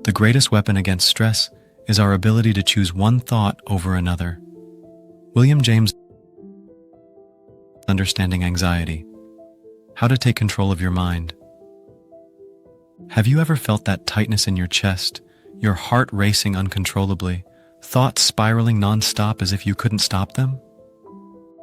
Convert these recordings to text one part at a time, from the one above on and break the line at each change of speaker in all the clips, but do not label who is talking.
The greatest weapon against stress is our ability to choose one thought over another. William James, Understanding Anxiety. How to take control of your mind. Have you ever felt that tightness in your chest, your heart racing uncontrollably, thoughts spiraling non-stop as if you couldn't stop them?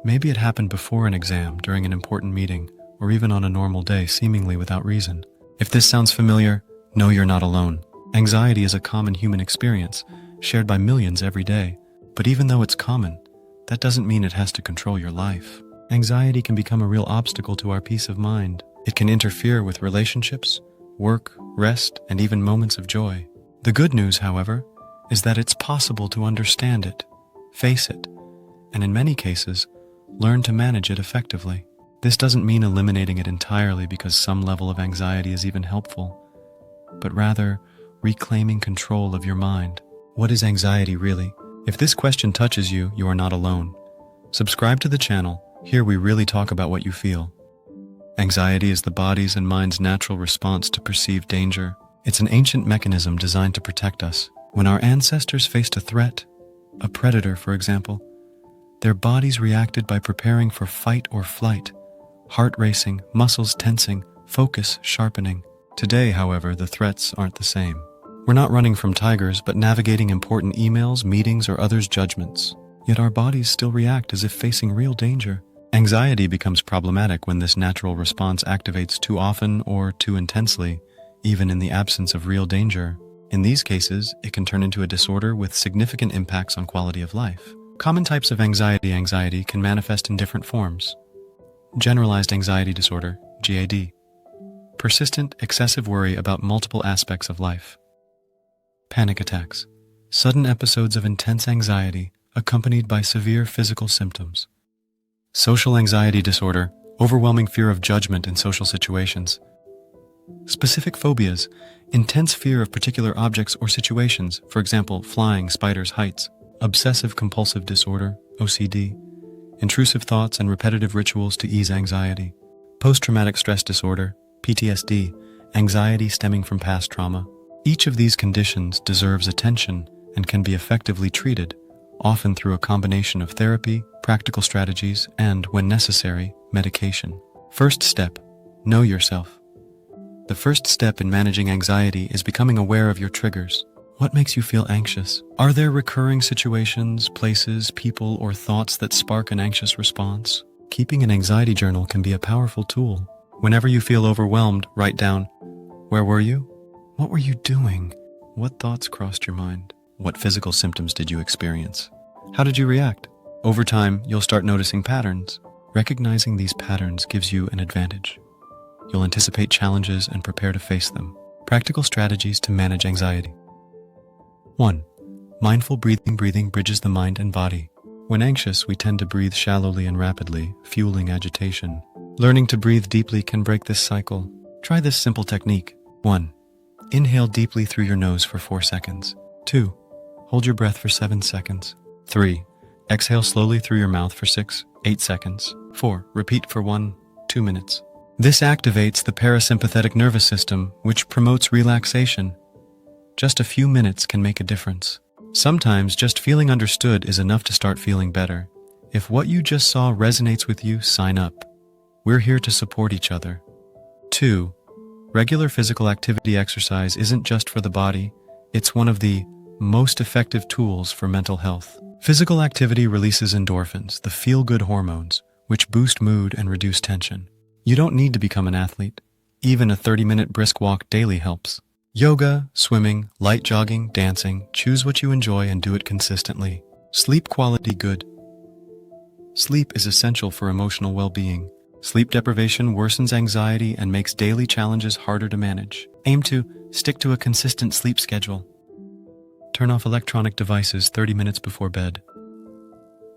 Maybe it happened before an exam, during an important meeting, or even on a normal day, seemingly without reason. If this sounds familiar, know you're not alone. Anxiety is a common human experience, shared by millions every day. But even though it's common, that doesn't mean it has to control your life. Anxiety can become a real obstacle to our peace of mind. It can interfere with relationships, work, rest, and even moments of joy. The good news, however, is that it's possible to understand it, face it, and in many cases, learn to manage it effectively. This doesn't mean eliminating it entirely because some level of anxiety is even helpful, but rather reclaiming control of your mind. What is anxiety really? If this question touches you, you are not alone. Subscribe to the channel. Here we really talk about what you feel. Anxiety is the body's and mind's natural response to perceived danger. It's an ancient mechanism designed to protect us. When our ancestors faced a threat, a predator for example, their bodies reacted by preparing for fight or flight, heart racing, muscles tensing, focus sharpening. Today, however, the threats aren't the same. We're not running from tigers, but navigating important emails, meetings, or others' judgments. Yet our bodies still react as if facing real danger. Anxiety becomes problematic when this natural response activates too often or too intensely, even in the absence of real danger. In these cases, it can turn into a disorder with significant impacts on quality of life. Common types of anxiety can manifest in different forms. Generalized anxiety disorder, GAD. Persistent, excessive worry about multiple aspects of life. Panic attacks. Sudden episodes of intense anxiety accompanied by severe physical symptoms. Social anxiety disorder, overwhelming fear of judgment in social situations. Specific phobias, intense fear of particular objects or situations, for example, flying, spiders, heights. Obsessive compulsive disorder, OCD. Intrusive thoughts and repetitive rituals to ease anxiety. Post-traumatic stress disorder, PTSD, anxiety stemming from past trauma. Each of these conditions deserves attention and can be effectively treated, often through a combination of therapy, practical strategies, and, when necessary, medication. First step, know yourself. The first step in managing anxiety is becoming aware of your triggers. What makes you feel anxious? Are there recurring situations, places, people, or thoughts that spark an anxious response? Keeping an anxiety journal can be a powerful tool. Whenever you feel overwhelmed, write down, where were you? What were you doing? What thoughts crossed your mind? What physical symptoms did you experience? How did you react? Over time, you'll start noticing patterns. Recognizing these patterns gives you an advantage. You'll anticipate challenges and prepare to face them. Practical strategies to manage anxiety. 1. Mindful breathing. Breathing bridges the mind and body. When anxious, we tend to breathe shallowly and rapidly, fueling agitation. Learning to breathe deeply can break this cycle. Try this simple technique. 1. Inhale deeply through your nose for 4 seconds. 2. Hold your breath for 7 seconds. 3. Exhale slowly through your mouth for 6-8 seconds. 4. Repeat for 1-2 minutes. This activates the parasympathetic nervous system, which promotes relaxation. Just a few minutes can make a difference. Sometimes just feeling understood is enough to start feeling better. If what you just saw resonates with you, sign up. We're here to support each other. 2. Regular physical activity. Exercise isn't just for the body, it's one of the most effective tools for mental health. Physical activity releases endorphins, the feel-good hormones, which boost mood and reduce tension. You don't need to become an athlete. Even a 30-minute brisk walk daily helps. Yoga, swimming, light jogging, dancing, choose what you enjoy and do it consistently. Sleep quality. Good. Sleep is essential for emotional well-being. Sleep deprivation worsens anxiety and makes daily challenges harder to manage. Aim to stick to a consistent sleep schedule. Turn off electronic devices 30 minutes before bed.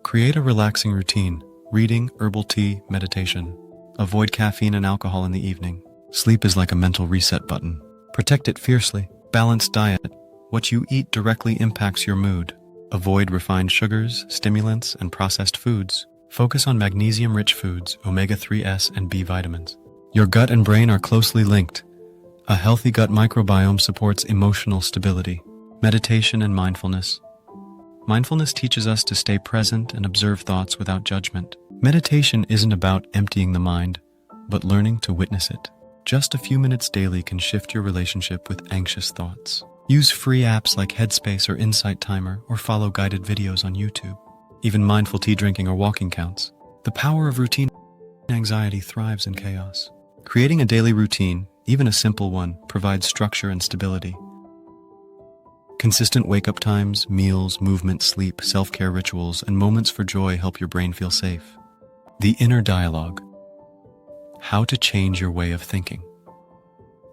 Create a relaxing routine, reading, herbal tea, meditation. Avoid caffeine and alcohol in the evening. Sleep is like a mental reset button. Protect it fiercely. Balanced diet. What you eat directly impacts your mood. Avoid refined sugars, stimulants, and processed foods. Focus on magnesium-rich foods, omega-3s, and B vitamins. Your gut and brain are closely linked. A healthy gut microbiome supports emotional stability. Meditation and mindfulness. Mindfulness teaches us to stay present and observe thoughts without judgment. Meditation isn't about emptying the mind, but learning to witness it. Just a few minutes daily can shift your relationship with anxious thoughts. Use free apps like Headspace or Insight Timer, or follow guided videos on YouTube. Even mindful tea drinking or walking counts. The power of routine. Anxiety thrives in chaos. Creating a daily routine, even a simple one, provides structure and stability. Consistent wake-up times, meals, movement, sleep, self-care rituals, and moments for joy help your brain feel safe. The inner dialogue. How to change your way of thinking.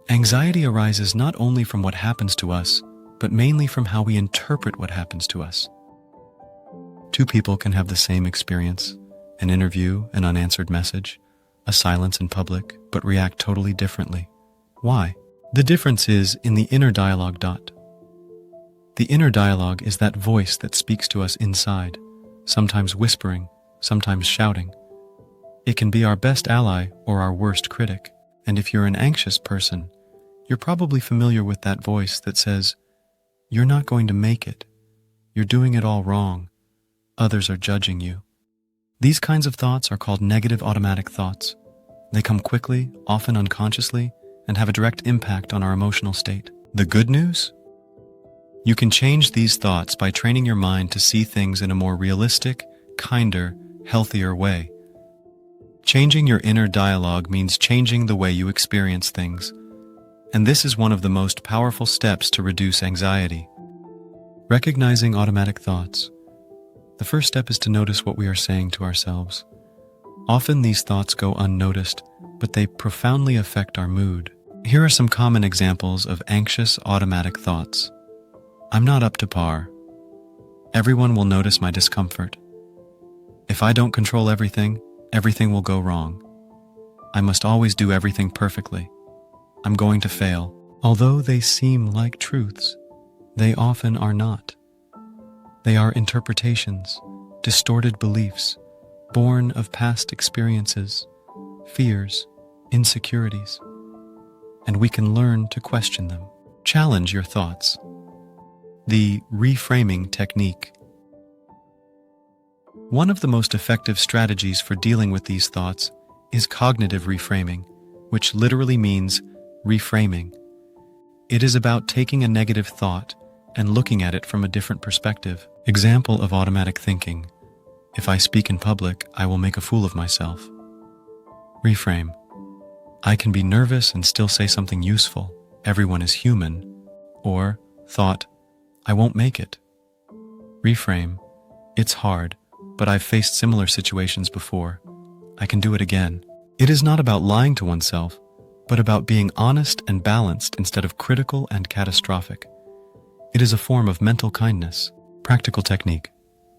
Anxiety arises not only from what happens to us, but mainly from how we interpret what happens to us. Two people can have the same experience, an interview, an unanswered message, a silence in public, but react totally differently. Why? The difference is in the inner dialogue. The inner dialogue is that voice that speaks to us inside, sometimes whispering, sometimes shouting. It can be our best ally or our worst critic. And if you're an anxious person, you're probably familiar with that voice that says, "You're not going to make it. You're doing it all wrong. Others are judging you." These kinds of thoughts are called negative automatic thoughts. They come quickly, often unconsciously, and have a direct impact on our emotional state. The good news? You can change these thoughts by training your mind to see things in a more realistic, kinder, healthier way. Changing your inner dialogue means changing the way you experience things. And this is one of the most powerful steps to reduce anxiety. Recognizing automatic thoughts. The first step is to notice what we are saying to ourselves. Often these thoughts go unnoticed, but they profoundly affect our mood. Here are some common examples of anxious automatic thoughts. I'm not up to par. Everyone will notice my discomfort. If I don't control everything, everything will go wrong. I must always do everything perfectly. I'm going to fail. Although they seem like truths, they often are not. They are interpretations, distorted beliefs, born of past experiences, fears, insecurities. And we can learn to question them. Challenge your thoughts. The reframing technique. One of the most effective strategies for dealing with these thoughts is cognitive reframing, which literally means reframing. It is about taking a negative thought and looking at it from a different perspective. Example of automatic thinking. If I speak in public, I will make a fool of myself. Reframe. I can be nervous and still say something useful. Everyone is human. Or, thought, I won't make it. Reframe. It's hard, but I've faced similar situations before. I can do it again. It is not about lying to oneself, but about being honest and balanced instead of critical and catastrophic. It is a form of mental kindness. Practical technique.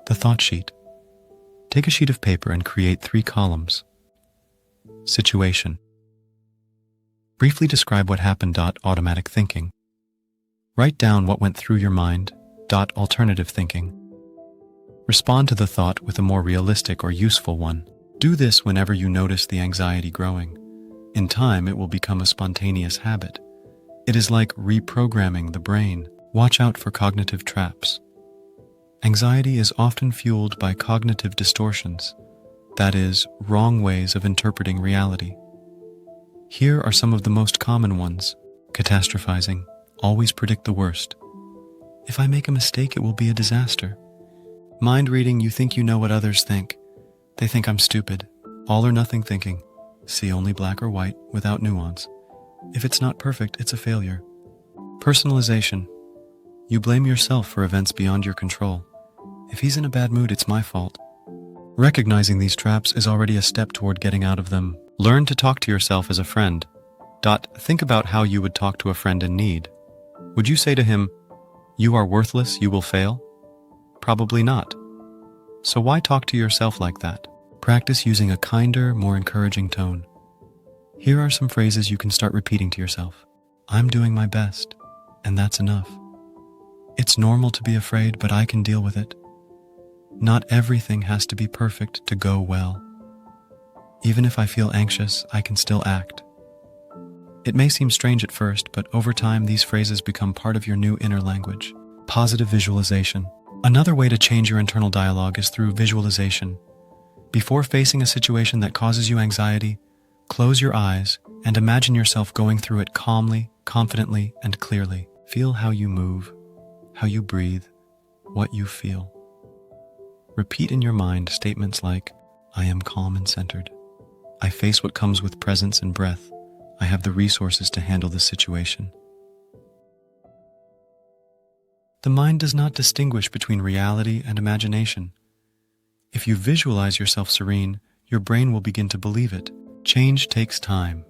The thought sheet. Take a sheet of paper and create 3 columns. Situation. Briefly describe what happened. Automatic thinking. Write down what went through your mind. Alternative thinking. Respond to the thought with a more realistic or useful one. Do this whenever you notice the anxiety growing. In time, it will become a spontaneous habit. It is like reprogramming the brain. Watch out for cognitive traps. Anxiety is often fueled by cognitive distortions, that is, wrong ways of interpreting reality. Here are some of the most common ones. Catastrophizing. Always predict the worst. If I make a mistake, it will be a disaster. Mind reading. You think you know what others think. They think I'm stupid. All or nothing thinking. See only black or white without nuance. If it's not perfect, it's a failure. Personalization. You blame yourself for events beyond your control. If he's in a bad mood, it's my fault. Recognizing these traps is already a step toward getting out of them. Learn to talk to yourself as a friend. Think about how you would talk to a friend in need. Would you say to him, "You are worthless, you will fail"? Probably not. So why talk to yourself like that? Practice using a kinder, more encouraging tone. Here are some phrases you can start repeating to yourself. I'm doing my best, and that's enough. It's normal to be afraid, but I can deal with it. Not everything has to be perfect to go well. Even if I feel anxious, I can still act. It may seem strange at first, but over time these phrases become part of your new inner language. Positive visualization. Another way to change your internal dialogue is through visualization. Before facing a situation that causes you anxiety, close your eyes and imagine yourself going through it calmly, confidently, and clearly. Feel how you move, how you breathe, what you feel. Repeat in your mind statements like, I am calm and centered. I face what comes with presence and breath. I have the resources to handle this situation. The mind does not distinguish between reality and imagination. If you visualize yourself serene, your brain will begin to believe it. Change takes time.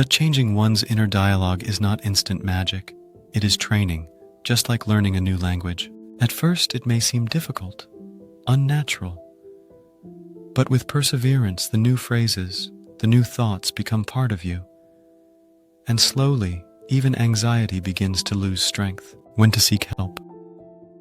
Changing one's inner dialogue is not instant magic. It is training, just like learning a new language. At first, it may seem difficult, unnatural. But with perseverance, the new phrases, the new thoughts become part of you. And slowly, even anxiety begins to lose strength. When to seek help.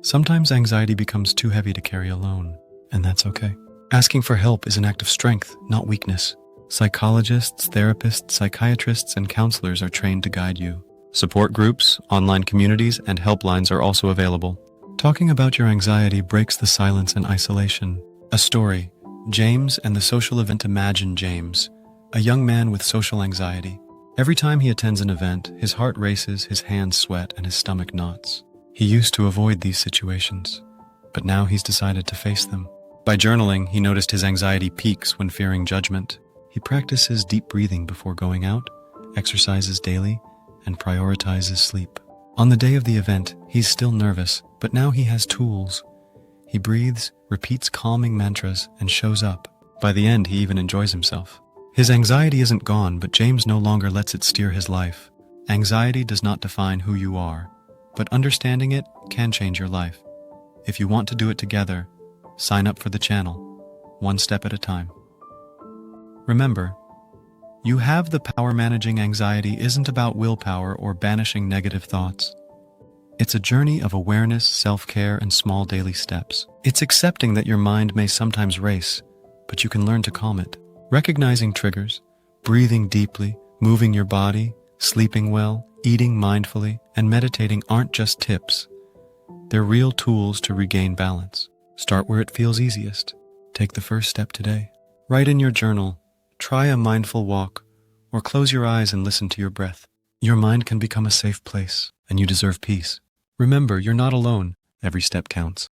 Sometimes anxiety becomes too heavy to carry alone, and that's okay. Asking for help is an act of strength, not weakness. Psychologists, therapists, psychiatrists, and counselors are trained to guide you. Support groups, online communities, and helplines are also available. Talking about your anxiety breaks the silence and isolation. A story, James and the social event. Imagine James, a young man with social anxiety. Every time he attends an event, his heart races, his hands sweat, and his stomach knots. He used to avoid these situations, but now he's decided to face them. By journaling, he noticed his anxiety peaks when fearing judgment. He practices deep breathing before going out, exercises daily, and prioritizes sleep. On the day of the event, he's still nervous, but now he has tools. He breathes, repeats calming mantras, and shows up. By the end, he even enjoys himself. His anxiety isn't gone, but James no longer lets it steer his life. Anxiety does not define who you are, but understanding it can change your life. If you want to do it together, sign up for the channel, one step at a time. Remember, you have the power. Managing anxiety isn't about willpower or banishing negative thoughts. It's a journey of awareness, self-care, and small daily steps. It's accepting that your mind may sometimes race, but you can learn to calm it. Recognizing triggers, breathing deeply, moving your body, sleeping well, eating mindfully, and meditating aren't just tips. They're real tools to regain balance. Start where it feels easiest. Take the first step today. Write in your journal, try a mindful walk, or close your eyes and listen to your breath. Your mind can become a safe place, and you deserve peace. Remember, you're not alone. Every step counts.